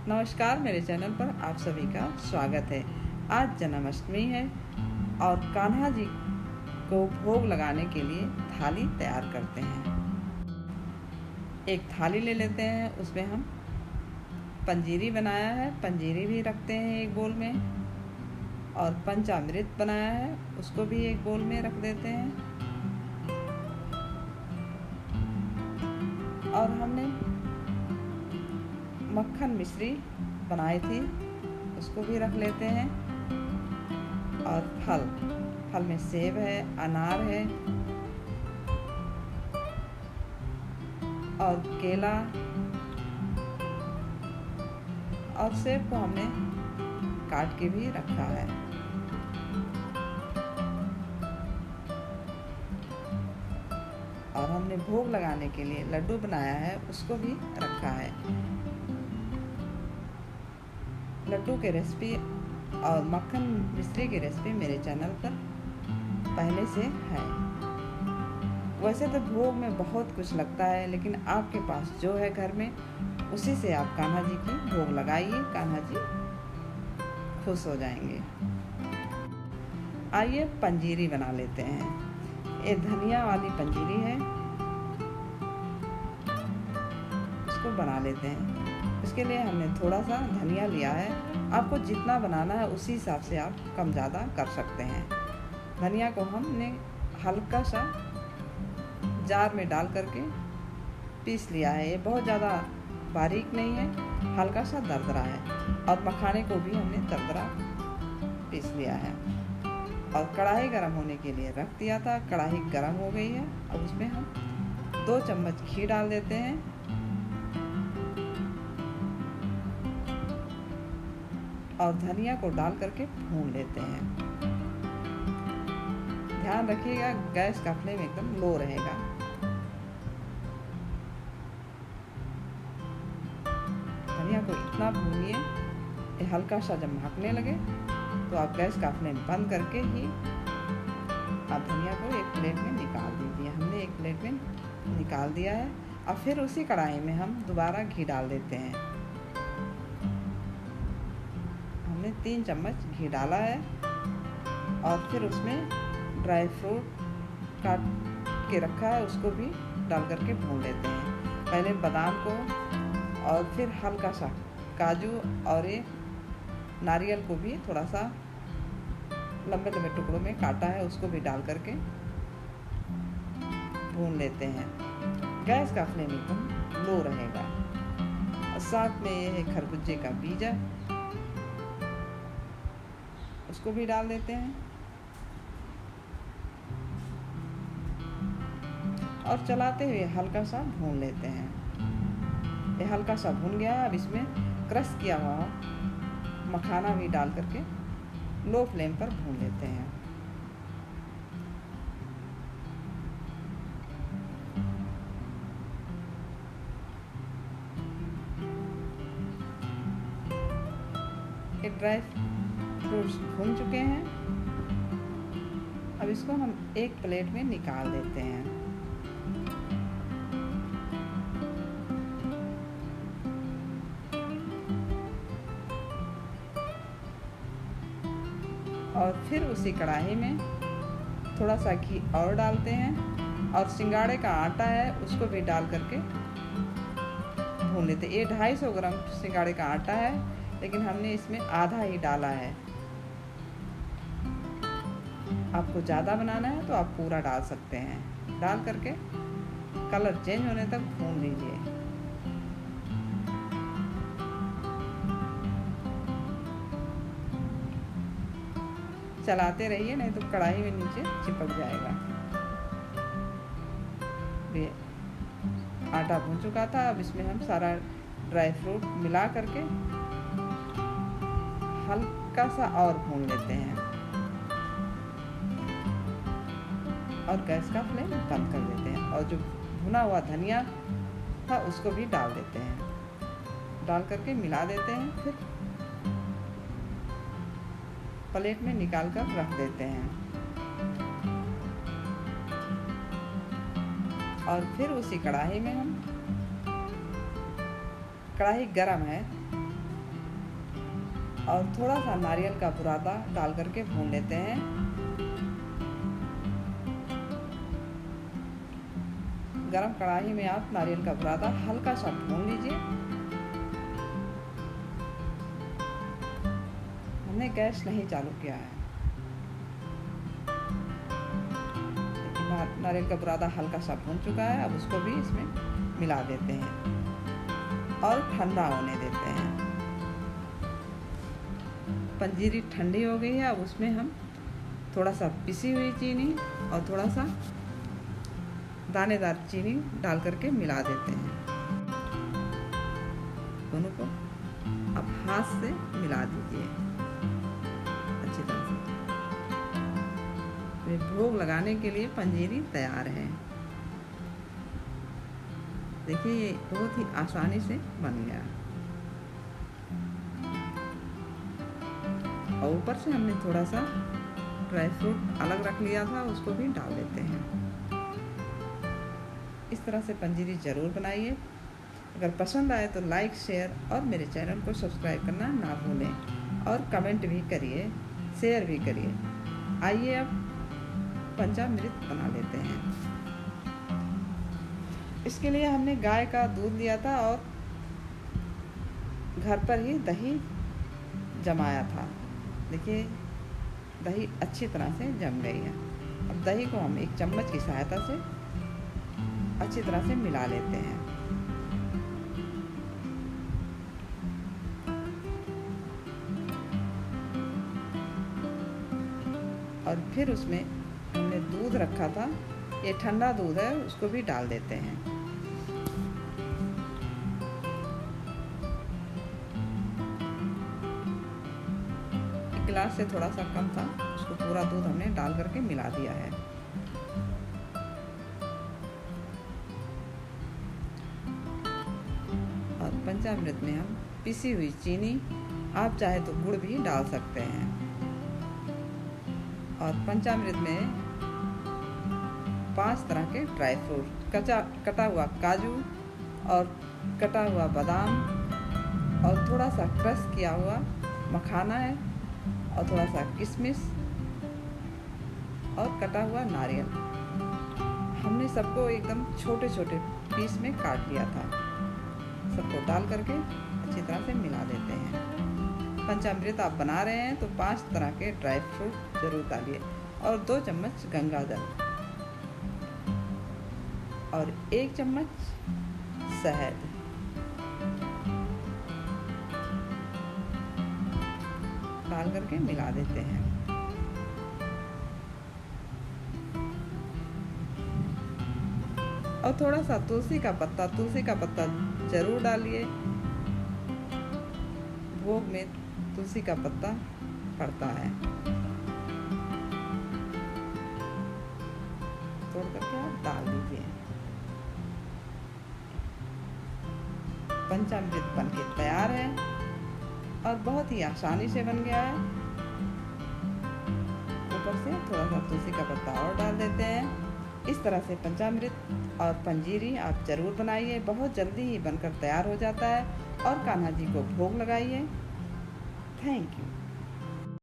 नमस्कार, मेरे चैनल पर आप सभी का स्वागत है। आज जन्माष्टमी है और कान्हा जी को भोग लगाने के लिए थाली तैयार करते हैं। एक थाली ले लेते हैं, उसमें हम पंजीरी बनाया है, पंजीरी भी रखते हैं एक बोल में, और पंचामृत बनाया है उसको भी एक बोल में रख देते हैं। और हमने मक्खन मिश्री बनाई थी, उसको भी रख लेते हैं। और फल में सेब है, अनार है और केला, और सेब को हमने काट के भी रखा है। और हमने भोग लगाने के लिए लड्डू बनाया है, उसको भी रखा है। लड्डू की रेसिपी और मक्खन मिश्री की रेसिपी मेरे चैनल पर पहले से है। वैसे तो भोग में बहुत कुछ लगता है, लेकिन आपके पास जो है घर में, उसी से आप कान्हा जी की भोग लगाइए, कान्हा जी खुश हो जाएंगे। आइए पंजीरी बना लेते हैं। ये धनिया वाली पंजीरी है, इसको बना लेते हैं। इसके लिए हमने थोड़ा सा धनिया लिया है। आपको जितना बनाना है उसी हिसाब से आप कम ज़्यादा कर सकते हैं। धनिया को हमने हल्का सा जार में डाल करके पीस लिया है। ये बहुत ज़्यादा बारीक नहीं है, हल्का सा दरदरा है। और मखाने को भी हमने दरदरा पीस लिया है। और कढ़ाई गर्म होने के लिए रख दिया था, कढ़ाई गर्म हो गई है। अब उसमें हम 2 चम्मच घी डाल देते हैं। और धनिया को डाल करके भून लेते हैं। ध्यान रखिएगा, गैस का फ्लेम एकदम लो रहेगा। धनिया को इतना भूनिए, ये हल्का सा जब महकने लगे तो आप गैस का फ्लेम बंद करके ही आप धनिया को एक प्लेट में निकाल दीजिए। हमने एक प्लेट में निकाल दिया है। और फिर उसी कढ़ाई में हम दोबारा घी डाल देते हैं। हमने 3 चम्मच घी डाला है। और फिर उसमें ड्राई फ्रूट काट के रखा है, उसको भी डाल करके भून लेते हैं। पहले बादाम को, और फिर हल्का सा काजू और ये नारियल को भी थोड़ा सा लंबे लंबे टुकड़ों में काटा है, उसको भी डाल करके भून लेते हैं। गैस का फ्लेम एकदम लो रहेगा। और साथ में ये है खरबूजे का बीज है, उसको भी डाल देते हैं। और चलाते हुए हल्का सा भून लेते हैं। ये हल्का सा भून गया है। अब इसमें क्रश किया हुआ मखाना भी डाल करके लो फ्लेम पर भून लेते हैं। ये ड्राई फ्रूट्स भून चुके हैं। अब इसको हम एक प्लेट में निकाल देते हैं। और फिर उसी कढ़ाई में थोड़ा सा घी और डालते हैं। और सिंगाड़े का आटा है, उसको भी डाल करके भून लेते हैं। ये 250 ग्राम सिंगाड़े का आटा है, लेकिन हमने इसमें आधा ही डाला है। आपको ज़्यादा बनाना है तो आप पूरा डाल सकते हैं। डाल करके कलर चेंज होने तक भून लीजिए। चलाते रहिए, नहीं तो कढ़ाई में नीचे चिपक जाएगा। ये आटा भून चुका था। अब इसमें हम सारा ड्राई फ्रूट मिला करके हल्का सा और भून लेते हैं। और गैस का फ्लेम बंद कर देते हैं। और जो भुना हुआ धनिया था उसको भी डाल देते हैं। डाल करके मिला देते हैं। फिर प्लेट में निकाल कर रख देते हैं। और फिर उसी कढ़ाई में हम, कढ़ाई गरम है, और थोड़ा सा नारियल का बुरादा डाल करके भून लेते हैं। गरम कढ़ाई में आप नारियल का बुरादा हल्का सा भून लीजिए। हमने गैस नहीं चालू किया है। नारियल का बुरादा हल्का सा भून चुका है। अब उसको भी इसमें मिला देते हैं और ठंडा होने देते हैं। पंजीरी ठंडी हो गई है। अब उसमें हम थोड़ा सा पिसी हुई चीनी और थोड़ा सा दानेदार चीनी डाल करके मिला देते हैं। दोनों को अब हाथ से मिला दीजिए अच्छी तरह से। भोग लगाने के लिए पंजीरी तैयार है। देखिए ये बहुत ही आसानी से बन गया। और ऊपर से हमने थोड़ा सा ड्राई फ्रूट अलग रख लिया था, उसको भी डाल देते हैं। इस तरह से पंजीरी ज़रूर बनाइए। अगर पसंद आए तो लाइक, शेयर और मेरे चैनल को सब्सक्राइब करना ना भूलें और कमेंट भी करिए, शेयर भी करिए। आइए अब पंचामृत बना लेते हैं। इसके लिए हमने गाय का दूध लिया था और घर पर ही दही जमाया था। देखिए दही अच्छी तरह से जम गई है। अब दही को हम एक चम्मच की सहायता से अच्छी तरह से मिला लेते हैं। और फिर उसमें हमने दूध रखा था, ये ठंडा दूध है, उसको भी डाल देते हैं। एक गिलास से थोड़ा सा कम था, उसको पूरा दूध हमने डाल करके मिला दिया है। और पंचामृत में हम पिसी हुई चीनी, आप चाहे तो गुड़ भी डाल सकते हैं। और पंचामृत में 5 तरह के ड्राई फ्रूट, कटा हुआ काजू और कटा हुआ बादाम और थोड़ा सा क्रश किया हुआ मखाना है और थोड़ा सा किशमिश और कटा हुआ नारियल। हमने सबको एकदम छोटे छोटे पीस में काट लिया था। सबको डाल करके अच्छी तरह से मिला देते हैं। पंचामृत आप बना रहे हैं तो 5 तरह के ड्राई फ्रूट जरूर डालिए और 2 चम्मच गंगा जल और 1 चम्मच शहद। डाल करके मिला देते हैं। और थोड़ा सा तुलसी का पत्ता जरूर डालिए। भोग में तुलसी का पत्ता पड़ता है। तोड़ करके आप डाल दीजिए। पंचामृत बनके तैयार है और बहुत ही आसानी से बन गया है। ऊपर से थोड़ा सा तुलसी का पत्ता और डाल देते हैं। इस तरह से पंचामृत और पंजीरी आप जरूर बनाइए। बहुत जल्दी ही बनकर तैयार हो जाता है और कान्हा जी को भोग लगाइए। Thank you.